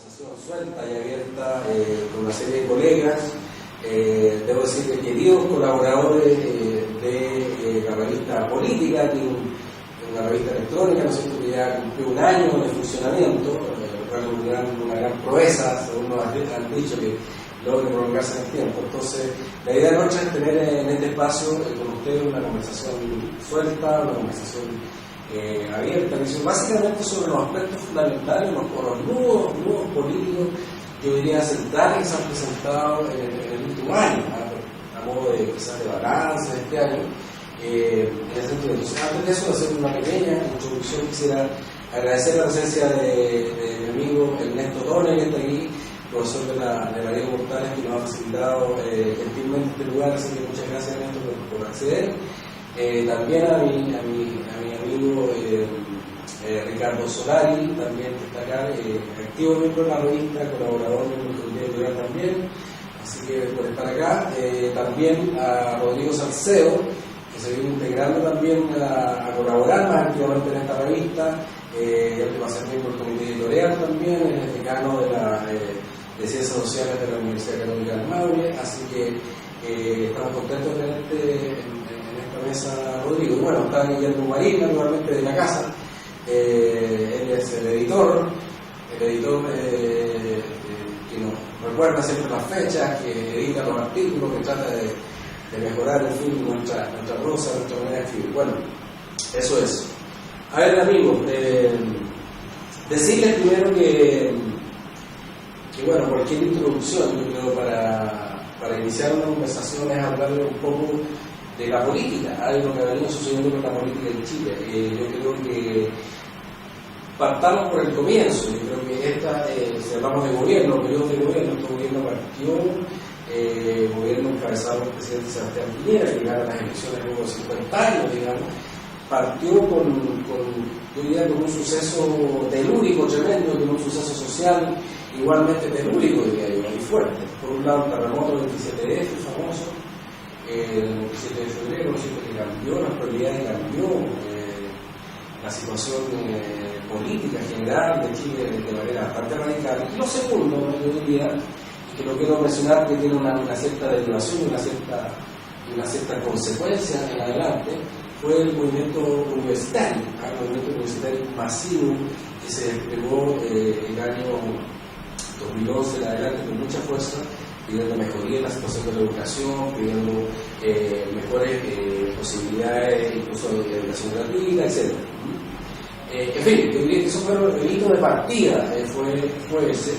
conversación suelta y abierta con una serie de colegas, debo decir que queridos colaboradores de la revista Política, que es una revista electrónica, ¿no es cierto?, que ya cumplió un año de funcionamiento, una gran proeza, según nos han dicho, que logre prolongarse en el tiempo. Entonces, la idea nuestra es tener en este espacio con ustedes una conversación suelta, una conversación abierta, básicamente sobre los aspectos fundamentales, los nudos políticos, yo diría, centrales que se han presentado en el último año, a modo de quizás de balance de este año. En ese sentido, entonces, antes de eso, hacer una pequeña introducción, quisiera agradecer la presencia de mi amigo Ernesto Torres, que está aquí, profesor de la Diego Portales, que nos ha facilitado gentilmente este lugar, así que muchas gracias, Ernesto, por acceder. También a mi amigo Ricardo Solari, también que está acá, activo miembro de la revista, colaborador del comité editorial también, así que por estar acá. También a Rodrigo Salcedo, que se viene integrando también a colaborar más activamente en esta revista, que va a ser miembro del comité editorial también, es decano de Ciencias Sociales de la Universidad Católica del Maule, así que estamos contentos de tenerte en esta mesa, Rodrigo. Y bueno, está Guillermo Marín, naturalmente, de la casa. Él es el editor que nos recuerda siempre las fechas, que edita los artículos, que trata de mejorar, en fin, nuestra prosa, nuestra manera de escribir. Bueno, eso es. A ver, amigos, decirles primero que bueno, cualquier introducción, yo creo, para iniciar una conversación es hablarle un poco de la política, algo que ha venido sucediendo con la política en Chile. Yo creo que partamos por el comienzo. Yo creo que si hablamos de gobierno, periodos de gobierno, este gobierno partió, gobierno encabezado por el presidente Sebastián Piñera, que gana las elecciones luego de 50 años, digamos, partió yo diría, con un suceso telúrico tremendo, con un suceso social igualmente telúrico, diría yo, y fuerte. Por un lado, el terremoto del 27F, famoso, el 27 de febrero, que cambió las prioridades, cambió la situación política general de Chile de manera bastante radical. Y lo segundo, yo diría, y que lo quiero mencionar, que tiene una cierta derivación y una cierta consecuencia en adelante, fue el movimiento universitario, el movimiento universitario masivo que se desplegó el año 2011 en adelante con mucha fuerza, pidiendo mejoría en la situación de la educación, pidiendo mejores posibilidades incluso de educación gratuita, etc. En fin, yo diría que eso fue el hito de partida, fue ese.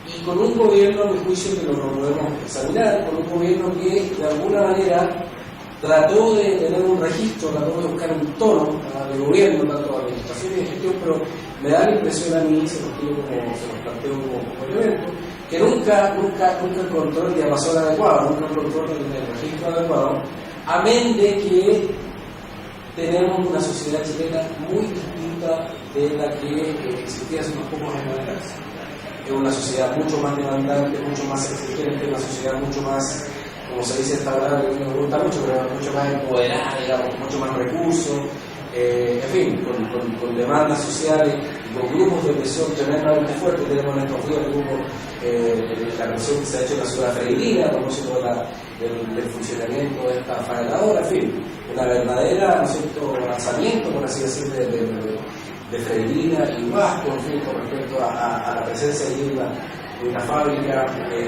Y con un gobierno, a mi juicio, que lo podemos examinar, con un gobierno que de alguna manera trató de tener un registro, trató de buscar un tono de gobierno, tanto de administración y de gestión, pero me da la impresión a mí, se los planteo como elemento, que nunca encontró el diapasón adecuado, nunca encontró el registro adecuado, amén de que tenemos una sociedad chilena muy distinta de la que existía hace unos pocos años atrás. Es una sociedad mucho más demandante, mucho más exigente, una sociedad mucho más, como se dice esta palabra que me gusta mucho, pero mucho más empoderada, digamos, mucho más recursos, en fin, con demandas sociales y con grupos de presión tremendamente fuertes. Tenemos en estos días la presión que se ha hecho en la ciudad freirina, a propósito del funcionamiento de esta faenadora, en fin, una verdadera, ¿no es cierto?, lanzamiento, por así decir, de freirina y vasco, en fin, con respecto a la presencia de una fábrica que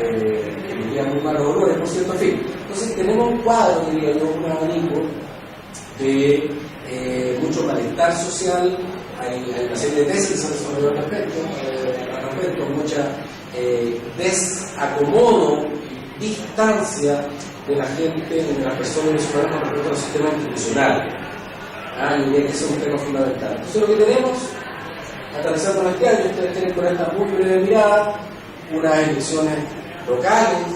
emitía muy malos olores, por cierto, en fin. Entonces tenemos un cuadro, diría yo, un abanico de mucho malestar social, hay una serie de tesis que se han desarrollado al respecto, mucha desacomodo, distancia de la gente, de las personas venezolanas con respecto al sistema institucional. Y diría que ese es un tema fundamental. Entonces lo que tenemos, atravesando este año, ustedes tienen con esta muy breve mirada unas elecciones locales,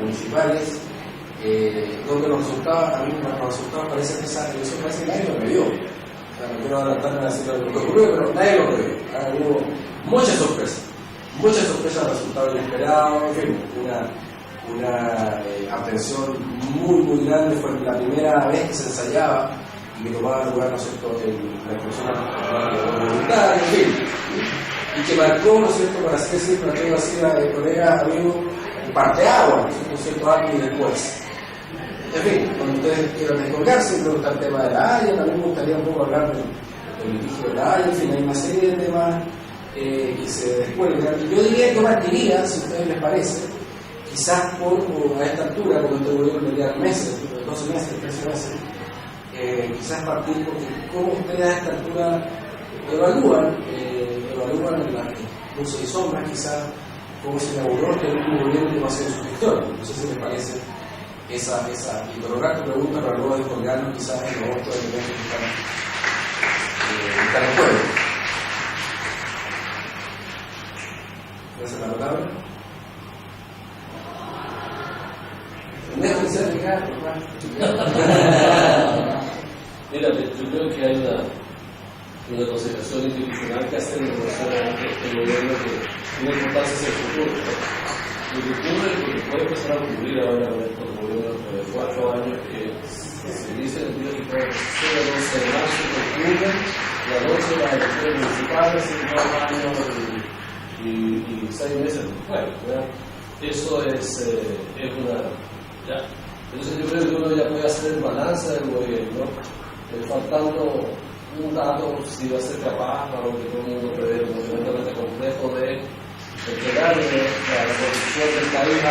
municipales, donde los resultados, a mí los resultados parecen que esa elección parece que nadie lo previó. No quiero adelantarme a decir lo que ocurrió, pero nadie lo previó. Hubo muchas sorpresas de resultados inesperados, en fin, una abstención muy grande. Fue la primera vez que se ensayaba y que tomaba lugar, ¿no es cierto?, la expresión voluntaria, en fin. y que marcó, ¿no es cierto?, para así decir, para que así la colega, amigo, parteaguas, ¿no es cierto?, antes y después. En fin, cuando ustedes quieran descolgarse, creo que está el tema de la Haya, también me gustaría un poco hablar del litigio de la Haya, en fin, hay una serie de temas que se descuelgan. Yo diría que partiría, si a ustedes les parece, quizás a esta altura, cuando este gobierno le quedan meses, 12 meses, 13 meses, quizás partir porque cómo ustedes a esta altura evalúan en las luces y sombras, quizás cómo se inauguró este último gobierno que va a ser su gestión. No sé si les parece esa interrogante pregunta para luego descolgarnos quizás en los otros elementos que están en juego. ¿Gracias a la palabra? Mira, yo creo que hay una consideración institucional que hace en relación a este gobierno que tiene importancia hacia el futuro. Lo que ocurre, lo que puede empezar a ocurrir ahora con estos gobiernos de 4 años, que se dice en el día que puede ser el 11 de marzo, que ocurre la noche de las elecciones municipales, y 2 años y 6 meses después, ¿verdad? Eso es una... ¿ya? Entonces yo creo que uno ya puede hacer el balance del gobierno, faltando un dato, si va a ser capaz, para lo que todo el mundo prevé, un tremendamente complejo, de entregar la condición del país a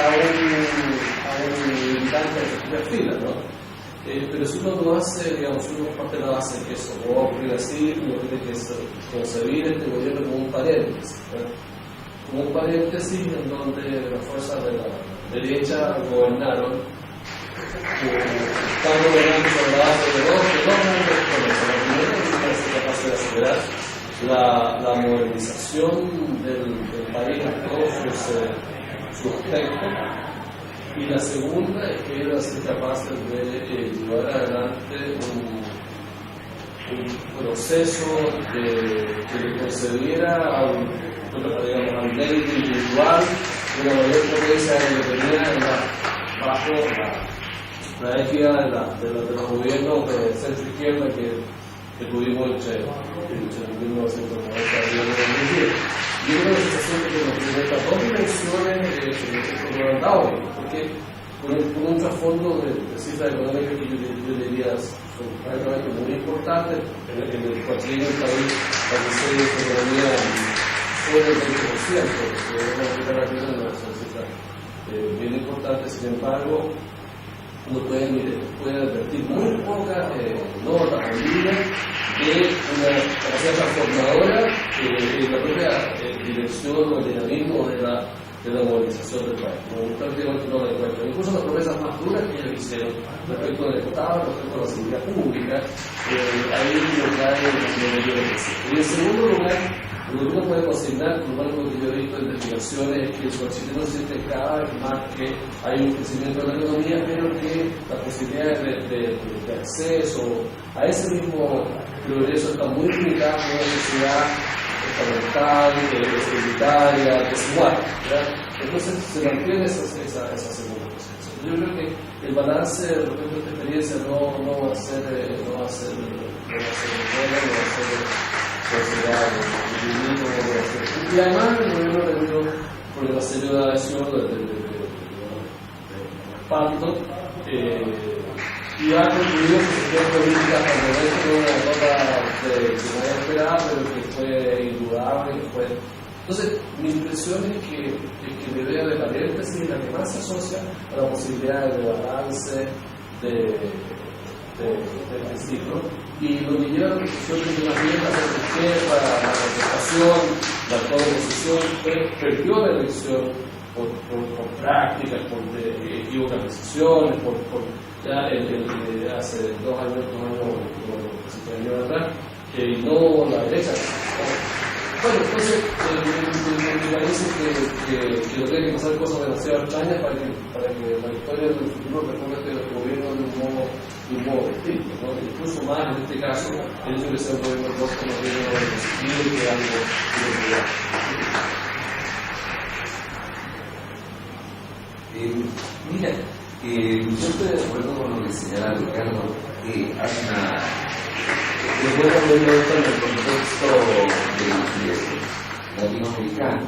un militante de fila, ¿no? Pero si uno no hace, digamos, si uno parte de la base que eso no va a ocurrir así, uno tiene que concebir este gobierno como un paréntesis, ¿verdad? Como un paréntesis en donde las fuerzas de la derecha gobernaron, están gobernando sobre la base de dos grandes cosas. La primera es que ser capaz de acelerar la modernización del país en todos sus aspectos, y la segunda es que iba a ser capaz de llevar adelante un proceso que le concediera a un mérito individual una mayor potencia de lo que tenía bajo la equidad de los gobiernos de centro izquierda que tuvimos entre 1990 y 2010. Yo creo que esa situación que nos presenta dos dimensiones que nos han dado, porque con un trasfondo de cifras económicas que yo diría son francamente muy importantes. En el cuatrienio del país la crecer de economía sobre el 20%, que es una cifra bien importante. Sin embargo, uno puede advertir muy pocas notas o líneas de una capacidad transformadora en la propia dirección o el dinamismo de la movilización del país. Prácticamente no la encuentro. Incluso las promesas más duras que ellos hicieron respecto del Estado, respecto a la seguridad pública, ahí lo que hay en el Y en segundo lugar, lo que uno puede consignar, por lo que yo he visto en investigaciones, es que el chileno siente cada vez más que hay un crecimiento de la economía, pero que las posibilidades de acceso a ese mismo progreso están muy limitadas por una sociedad estamental, securitaria, desigual, ¿verdad? Entonces se mantiene esa segunda posición. Yo creo que el balance respecto a esta experiencia no va a ser bueno, no va a ser y además el gobierno ha tenido problemas serios de adhesión del pacto y ha concluido que se quedó política hasta el momento de una nota que no había esperado, pero que fue indudable, que fue... Entonces, mi impresión es que la idea de paréntesis es la que más se asocia a la posibilidad de balance del ciclo, y lo que lleva a la discusión de que más bien la izquierda, la contestación, la oposición perdió la elección por prácticas, por equívocas decisiones, por ya hace 2 años, atrás, y no la derecha. Bueno, entonces me parece que no tiene que pasar cosas demasiado extrañas para que la historia del futuro recuerde el gobierno de un modo distinto, ¿no? Incluso más en este caso, el hecho de ser un gobierno rojo no tiene nada de sentido que algo mira, yo estoy de acuerdo con lo que señala Ricardo, que hay una... Yo puedo verlo esto en el contexto de la iglesia. latinoamericano.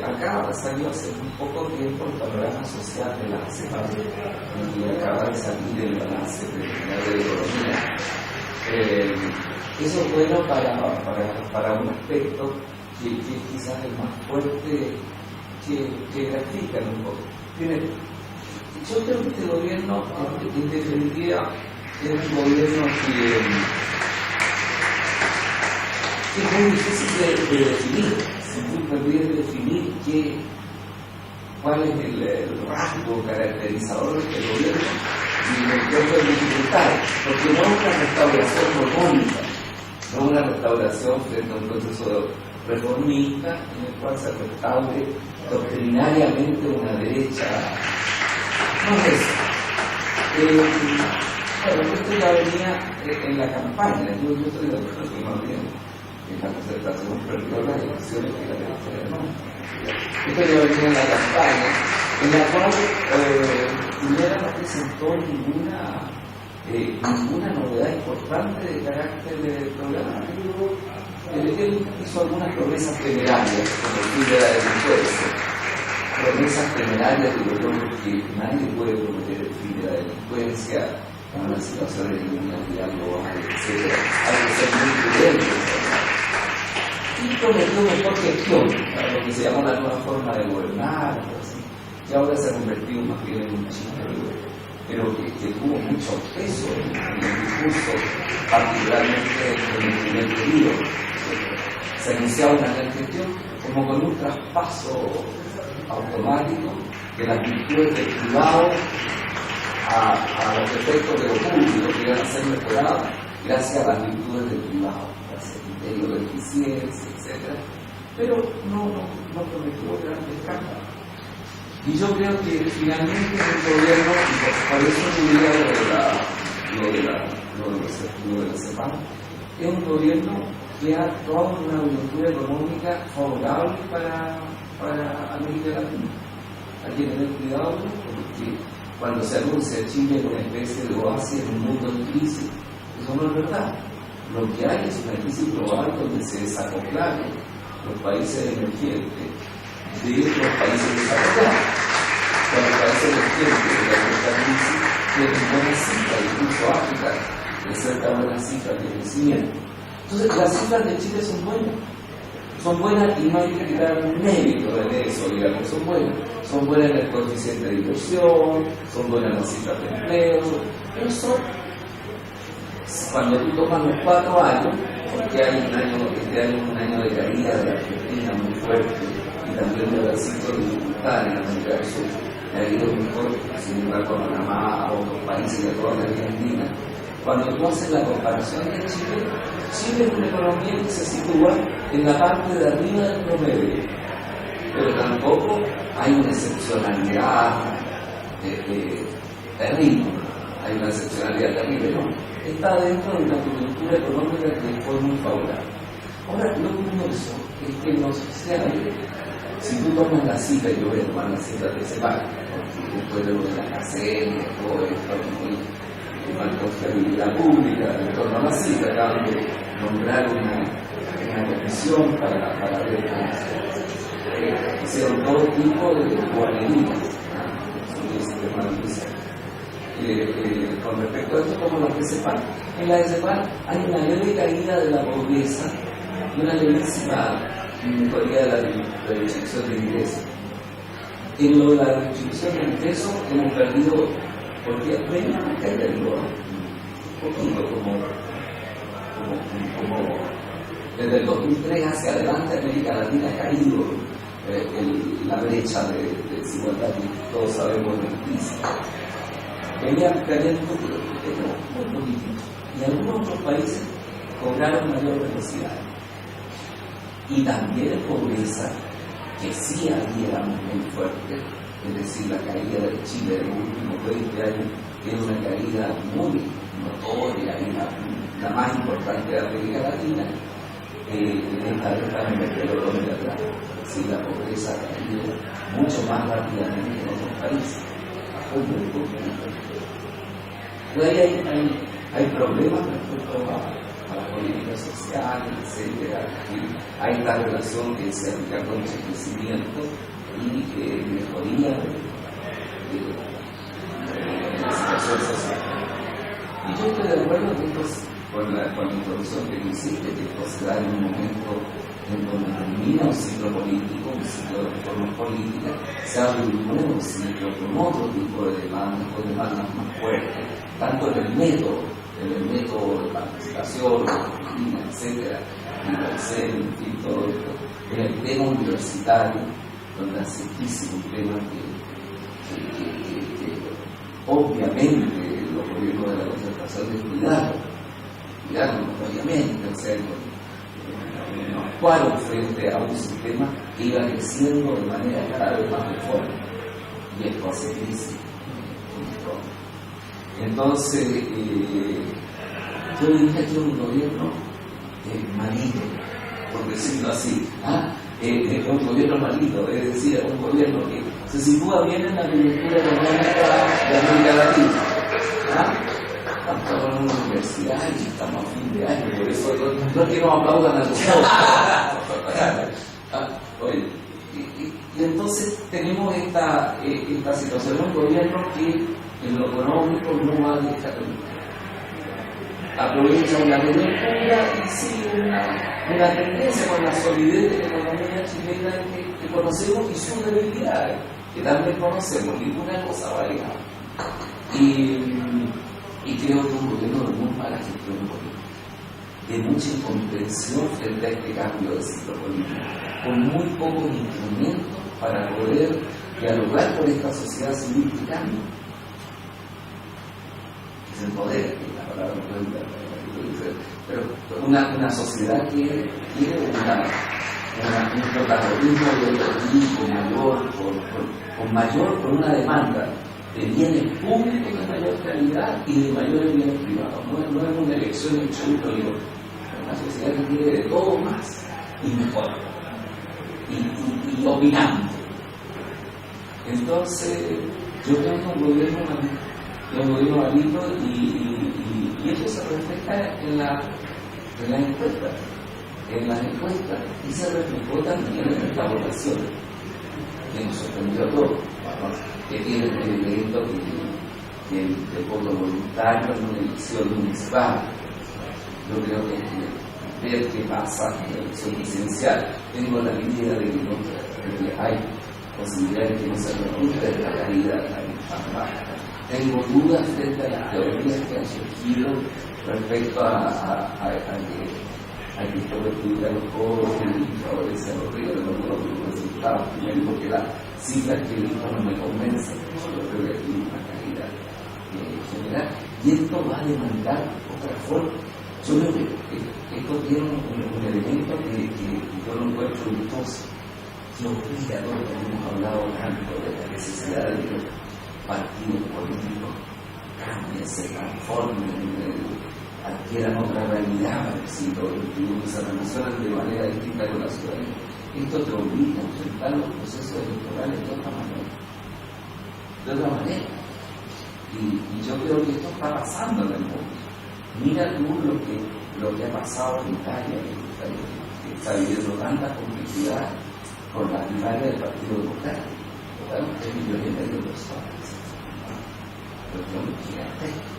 Acá salió hace muy poco tiempo el panorama social de la CEPAL y acaba de salir el balance de economía. Eso es bueno para un aspecto que quizás es más fuerte que grafican un poco. Primero, yo creo que este gobierno, en definitiva, es un gobierno que es muy difícil de definir. Si tú pudieras definir cuál es el rasgo caracterizador de este gobierno, y me encuentro en dificultades, porque no es una restauración orgánica, no es una restauración frente a un proceso reformista en el cual se restaure doctrinariamente una derecha. No es eso. Bueno, esto ya venía en la campaña, yo estoy de acuerdo que más bien en la concertación perdió las elecciones que la derecha no. Esto ya venía en la campaña, en la cual Piñera no presentó ninguna novedad importante de carácter programático. Él hizo algunas promesas temerarias, como el fin de la delincuencia. Promesas temerarias, digo yo, que nadie puede prometer el fin de la delincuencia, con las situaciones de criminalidad global, etc. Hay que ser muy prudentes. Y prometió mejor gestión, lo que se llama la nueva forma de gobernar, así, que ahora se ha convertido más bien en un chiste, pero que tuvo mucho peso en el discurso, particularmente en el primer periodo. Se anunciaba una gran gestión como con un traspaso automático de las virtudes del privado a los efectos de lo público que iban a ser mejorados gracias a las virtudes del privado, gracias al criterio de eficiencia, etc. Pero no prometió grandes cambios. Y yo creo que finalmente el gobierno, y por eso diría lo de la CEPAL, es un gobierno que ha actuado en una coyuntura económica favorable para América Latina. Hay que tener cuidado porque cuando se anuncia Chile como una especie de oasis en un mundo en crisis, eso no es verdad. Lo que hay es una crisis global donde se desacoplaron los países emergentes de los países desarrollados. Cuando los países emergentes de esta crisis tienen buenas cifras, incluso África presenta buenas cifras de crecimiento. Entonces las cifras de Chile son buenas y no hay que quitar un mérito de eso, digamos, son buenas en el coeficiente de inversión, son buenas las cifras de empleo, eso cuando tú tomas los 4 años, porque hay este año un año de caída de la Argentina muy fuerte y también de las dificultades en América del Sur, ha ido muy fuerte, sin embargo Panamá, a otros países de toda la Argentina. Cuando tú haces la comparación de Chile es una economía que se sitúa en la parte de arriba del promedio, pero tampoco hay una excepcionalidad terrible, hay una excepcionalidad terrible, no. Está dentro de una coyuntura económica que fue muy favorable. Ahora, lo curioso es que en los sociales, si tú tomas la cita, yo voy a tomar la cita de CEPAL, porque después de lo de la CACEN, todo esto, una confiabilidad pública en torno a la cita, acaban de nombrar una comisión para ver cómo hicieron todo tipo de guarderías, con respecto a esto, como las de CEPAL. En la de CEPAL hay una leve caída de la pobreza y una levísima mejoría de la redistribución de ingresos. En lo de la redistribución de ingresos hemos perdido, porque venía una caída de un poquito, como desde el 2003 hacia adelante América Latina ha caído la brecha de desigualdad que todos sabemos de crisis. Venía cayendo muy poquito. Y algunos otros países cobraron mayor velocidad. Y también pobreza, que sí había muy fuerte, es decir, la caída de Chile en los últimos 20 años es una caída muy notoria y la más importante de América Latina. Esta economía atrás. Sí, la pobreza ha caído mucho más rápidamente que en otros países. Muy poquito. Pero ahí hay problemas respecto a las políticas sociales, etc. Hay esta relación que se aplica con el crecimiento y mejoría de la situación social. Y yo estoy de acuerdo que con la introducción que tú hiciste, que esto se da en un momento en donde termina un ciclo político, un ciclo de reformas políticas, se abre un nuevo ciclo con otro tipo de demandas, con demandas más fuertes, tanto en el método de participación, etcétera, y en fin, todo esto, en el tema universitario, donde hace un tema que obviamente los gobiernos de la concertación cuidaron obviamente, o sea, no actuaron frente a un sistema que iba creciendo de manera cada vez más fuerte, y esto hace crisis. Entonces, yo diría que un gobierno malito, por decirlo así, un gobierno malito, es decir, un gobierno que se sitúa bien en la coyuntura económica de América Latina. Estamos en una universidad y estamos a fin de año, por eso no es que nos aplaudan a todos. Y entonces tenemos esta situación, un gobierno que en lo económico no va a dejar, aprovecha una coyuntura y sigue una tendencia con la solidez de la economía chilena que conocemos y sus debilidades, que también conocemos, ninguna cosa variada. Y creo que un gobierno de muy mala gestión política, de mucha incomprensión frente a este cambio de ciclo político, con muy pocos instrumentos para poder dialogar con esta sociedad civil que cambia. Es el poder, que es la palabra pero una sociedad que quiere un protagonismo mayor, con una demanda de bienes públicos de mayor calidad y de mayores bienes privados. No es una elección en chulo, es una sociedad que quiere de todo más y mejor y opinando. Entonces, yo creo que un gobierno malito y eso se refleja en las encuestas y se reflejó también en esta votación que nos sorprendió a todos, que tiene el elemento que el voto voluntario en una elección municipal. Yo creo que hay que ver qué pasa en la elección presidencial. Tengo la idea de que hay posibilidades que no se repita la calidad tan baja. Tengo dudas frente a las teorías que han surgido respecto a que esto perjudica a los jóvenes y favorece a los ricos, los resultados primero, porque las cifras que he visto no me convencen. Yo creo que hay una calidad general y esto va a demandar otra forma. Yo creo que esto tiene un elemento que yo lo encuentro virtuoso, que obliga a todo lo que hemos hablado tanto de la necesidad de que los partidos políticos cambien, se transformen, adquieran otra realidad para el siglo XXI, que se relacionan de manera distinta con la ciudadanía. Esto te obliga a enfrentar los procesos electorales de otra manera. Y yo creo que esto está pasando en el mundo. Mira tú lo que ha pasado en Italia, que está viviendo tanta complejidad con la primaria del Partido Democrático. Votaron 3,5 millones de personas. Cuestiones gigantescas.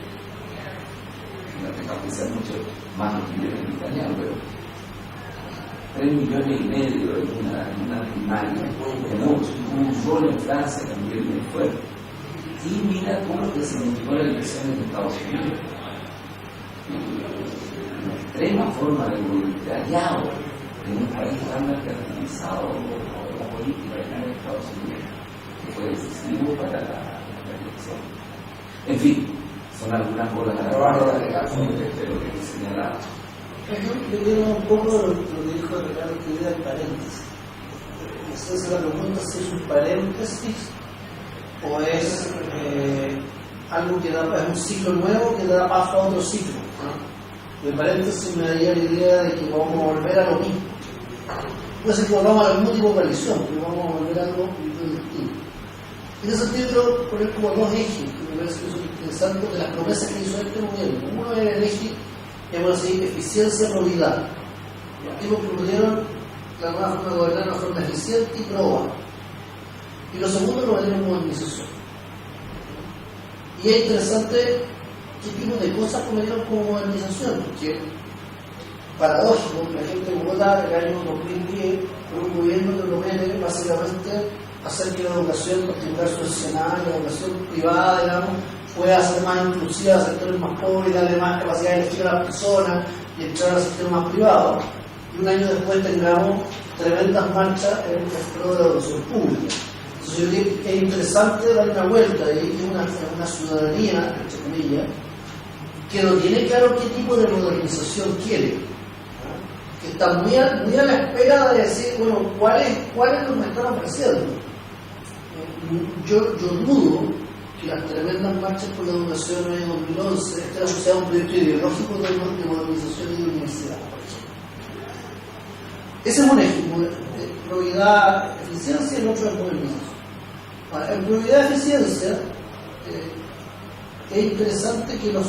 No tengo que ser mucho más los millones de italianos, pero 3,5 millones en una primaria de mucho. Un rol en Francia también muy fuerte. Y mira todo lo que significó la elección en Estados Unidos. Una extrema forma de voluntariado en un país tan mercantilizado como la política en Estados Unidos, que fue decisivo para la elección. En fin, son algunas bolas de lo que señalaba. Yo quiero un poco lo que dijo Ricardo Querida en paréntesis. Entonces la pregunta es si es un paréntesis o es algo que da es un ciclo nuevo que da paso a otro ciclo, ¿no? El paréntesis me daría la idea de que vamos a volver a lo mismo. Puede ser que volvamos a la misma tipo de coalición, pero vamos a volver a algo distinto. En ese sentido, quiero poner como dos ejes que me parece que son interesantes de las promesas que hizo este gobierno. Uno es el eje llamamos así, eficiencia, probidad. Los tipos propusieron la nueva forma de gobernar de una forma eficiente y proba. Y lo segundo lo valieron modernización. Y es interesante qué tipo de cosas cometieron como modernización, porque paradójico, la gente de Bogotá, en el año 2010, por un gobierno que promete básicamente hacer que la educación particular subvencionada, la educación privada, digamos, pueda ser más inclusiva a sectores más pobres, darle más capacidad de elegir a las personas y entrar al sector más privado. Y un año después tengamos tremendas marchas en el pro de la educación pública. Entonces yo creo que es interesante dar una vuelta y una ciudadanía, entre comillas, que no tiene claro qué tipo de modernización quiere, que está muy a la espera de decir, bueno, ¿cuál es lo que me están ofreciendo? Yo dudo que las tremendas marchas por la educación en el 2011 estén asociadas a un proyecto ideológico de modernización y de universidad, por ejemplo. Ese es un ejemplo, probidad, eficiencia, y el otro es modernización. Ahora, en probidad, eficiencia, es interesante que los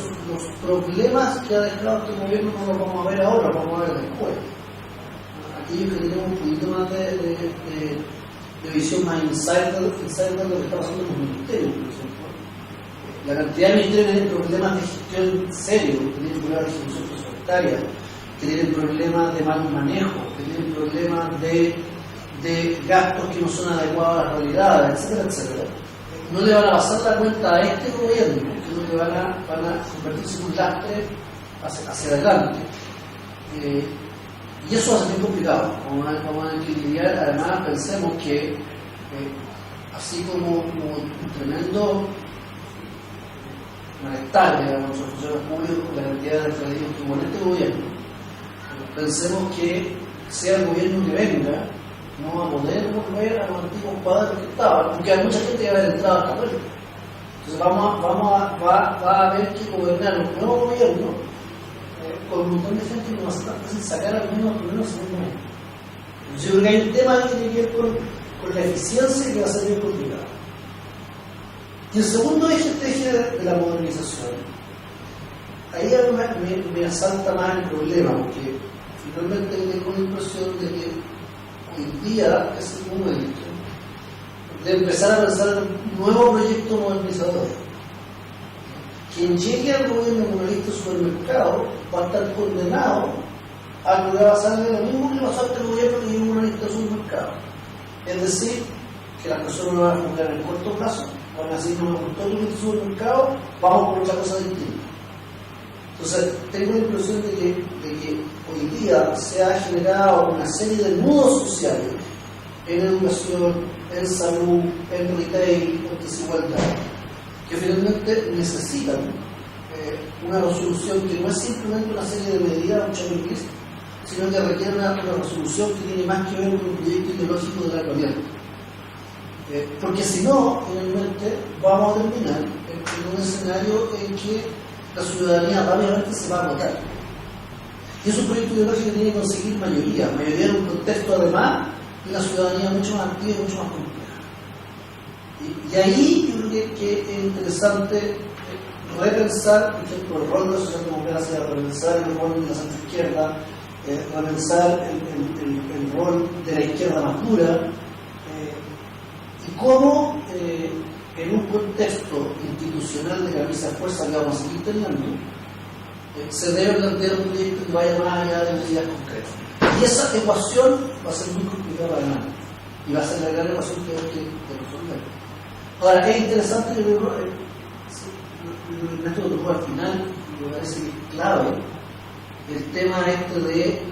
problemas que ha dejado este gobierno no los vamos a ver ahora, los vamos a ver después. Aquellos que tenemos un poquito más de visión más insider de lo que está pasando en los ministerios, por ejemplo. La cantidad de ministerios que tienen problemas de gestión serios, que tienen problemas de ejecución presupuestaria, que tienen problemas de mal manejo, que tienen problemas de gastos que no son adecuados a la realidad, etcétera, etcétera. No le van a pasar la cuenta a este gobierno, que van a convertirse en un lastre hacia adelante. Y eso va a ser muy complicado. Vamos a tener que lidiar. Además, pensemos que así como un tremendo malestar, digamos, los funcionarios públicos con la cantidad de referidos que pone este gobierno, pensemos que sea el gobierno que venga, no va a poder volver a los antiguos cuadros que estaban, porque hay mucha gente que va a haber entrado hasta vuelta. Entonces va a haber que gobernar un nuevo gobierno con un montón de gente que no va a ser tan fácil sacar al menos segundo año. Entonces yo creo que hay un tema que tiene que ver con la eficiencia que va a ser bien complicado. Y el segundo eje de la modernización, ahí me asalta más el problema, porque finalmente tengo la impresión de que hoy día es el momento de empezar a pensar en un nuevo proyecto modernizador. Quien llegue al gobierno como ministro de supermercado va a estar condenado a que va a pasarle lo mismo que pasó a este gobierno que llegó como ministro de supermercado. Es decir, que las personas no van a juzgar en el corto plazo, van a decir, no me gustó tu ministro de supermercado, vamos por otra cosa distinta. Entonces, tengo la impresión de que hoy día se ha generado una serie de nudos sociales en educación, en salud, en retail, en desigualdad, que finalmente necesitan una resolución que no es simplemente una serie de medidas, un checklist, sino que requiere una resolución que tiene más que ver con un proyecto ideológico de largo aliento. Porque si no, finalmente vamos a terminar en un escenario en que la ciudadanía rápidamente se va a votar. Y es un proyecto ideológico que tiene que conseguir mayoría en un contexto además de una ciudadanía mucho más activa y mucho más compleja. Y ahí yo creo que es interesante repensar, por ejemplo, el rol de la socialdemocracia, repensar el rol de la centroizquierda, repensar el rol de la izquierda más dura, y cómo en un contexto institucional de camisa de fuerza que vamos a seguir teniendo, se debe plantear un proyecto que vaya más allá de medidas concretas. Y esa ecuación va a ser muy complicada para nadie, y va a ser la gran ecuación que hay que resolver. Ahora, es interesante que Ernesto tocó al final, me parece que es clave, el tema de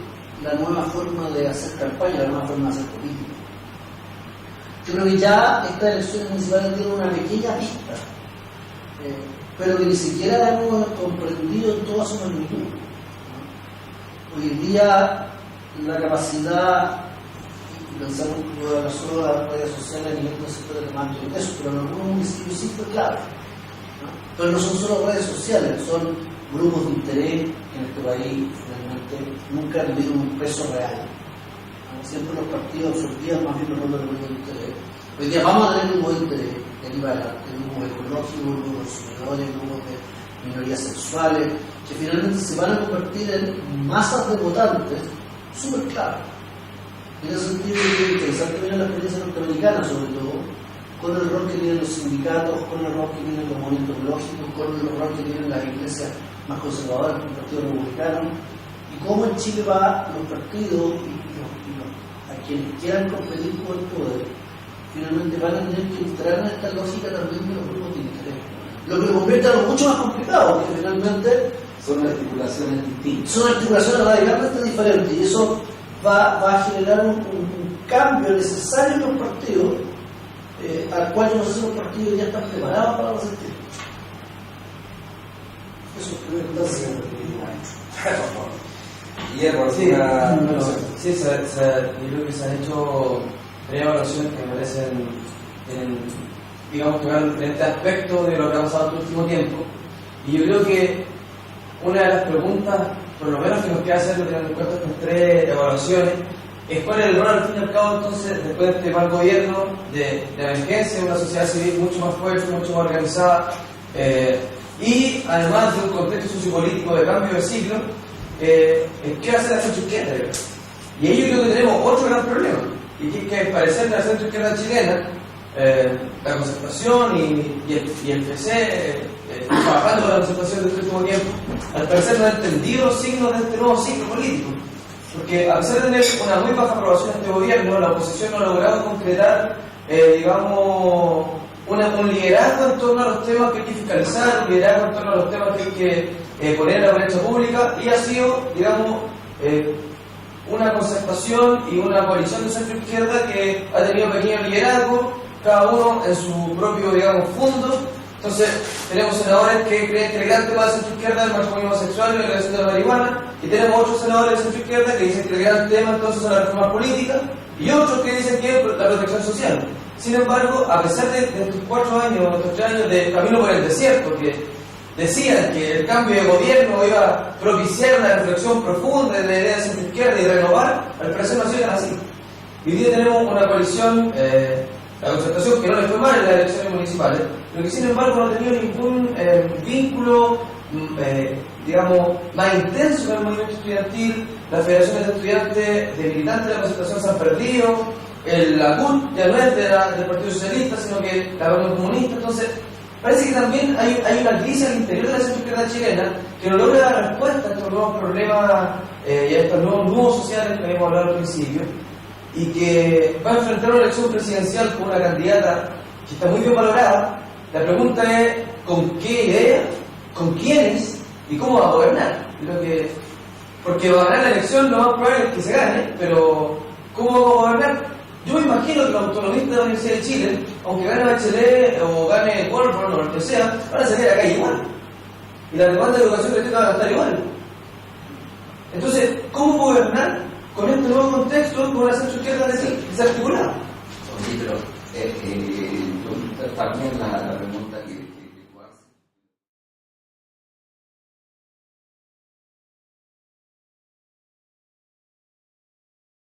la nueva forma de hacer campaña, la nueva forma de hacer política. Yo creo que ya estas elecciones municipales tienen una pequeña pista, pero que ni siquiera hemos comprendido en toda su magnitud. Hoy en día la capacidad, y pensamos que puede hablar solo de las redes sociales a nivel del sector de mando y eso, pero en algunos municipios sí fue clave. Pero no son solo redes sociales, son grupos de interés que en este país finalmente nunca tuvieron un peso real. Siempre los partidos absorbían más bien los roles de grupos de interés. Hoy día vamos a tener un grupo de interés de aquí para adelante, grupos ecológicos, grupos de consumidores, grupos de minorías sexuales, que finalmente se van a convertir en masas de votantes súper claras. En ese sentido, es interesante ver la experiencia norteamericana, sobre todo, con el rol que tienen los sindicatos, con el rol que tienen los movimientos lógicos, con el rol que tienen las iglesias más conservadoras, como el Partido Republicano, y cómo en Chile va los partidos a quienes quieran competir por el poder, finalmente van a tener que entrar en esta lógica también de los grupos de interés. Lo que lo convierte en algo mucho más complicado, porque finalmente son articulaciones distintas. Son articulaciones radicalmente diferentes, y eso va a generar un cambio necesario en los partidos, al cual yo no sé si los partidos ya están preparados para resistir. Eso es Guillermo, sí, yo creo que se han hecho tres evaluaciones que me parecen, digamos, que van diferentes aspectos de lo que ha pasado en el último tiempo. Y yo creo que una de las preguntas, por lo menos que nos queda hacer teniendo en cuenta estas tres evaluaciones, es cuál es el rol al fin y al cabo entonces después de este mal gobierno de emergencia, de una sociedad civil mucho más fuerte, mucho más organizada, y además de un contexto sociopolítico de cambio de ciclo. ¿Qué va a hacer la centroizquierda? Y ahí yo creo que tenemos otro gran problema, y que es que al parecer la centroizquierda chilena, la concertación y el PC, trabajando con la concertación de este último tiempo, al parecer no ha entendido los signos de este nuevo ciclo político. Porque a pesar de tener una muy baja aprobación de este gobierno, la oposición no ha logrado concretar, digamos, un liderazgo en torno a los temas que hay que fiscalizar, un liderazgo en torno a los temas que hay que poner en la brecha pública, y ha sido, digamos, una concertación y una coalición de centro-izquierda que ha tenido pequeño liderazgo, cada uno en su propio, digamos, fondo. Entonces, tenemos senadores que creen que el gran tema de centro-izquierda es el matrimonio homosexual y la legalización de la marihuana, y tenemos otros senadores de centro-izquierda que dicen que el gran tema entonces son las reformas políticas, y otros que dicen que es la protección social. Sin embargo, a pesar de estos 4 años, estos 3 años de camino por el desierto, que decían que el cambio de gobierno iba a propiciar una reflexión profunda de la idea de centro-izquierda y renovar, al parecer no ha sido así. Hoy día tenemos una coalición, la concertación, que no le fue mal en las elecciones municipales, pero que sin embargo no ha tenido ningún vínculo, digamos, más intenso con el movimiento estudiantil. Las federaciones de estudiantes, de militantes de la concertación se han perdido. La CUT ya no es del Partido Socialista, sino que la Unión Comunista. Entonces, parece que también hay una crisis al interior de la centroizquierda chilena que no logra dar respuesta a estos nuevos problemas y a estos nuevos nudos sociales que habíamos hablado al principio, y que va a enfrentar una elección presidencial con una candidata que está muy bien valorada. La pregunta es ¿con qué idea, con quiénes y cómo va a gobernar? Creo que, porque va a ganar la elección, lo más probable es que se gane, pero ¿cómo va a gobernar? Yo me imagino que los autonomistas de la Universidad de Chile, aunque gane Bachelet o gane Wolfram o lo que sea, van a salir a la calle igual. Y la demanda de educación gratuita va a estar igual. Entonces, ¿cómo gobernar con este nuevo contexto, con la centroizquierda desarticulada? Sí, pero también la pregunta que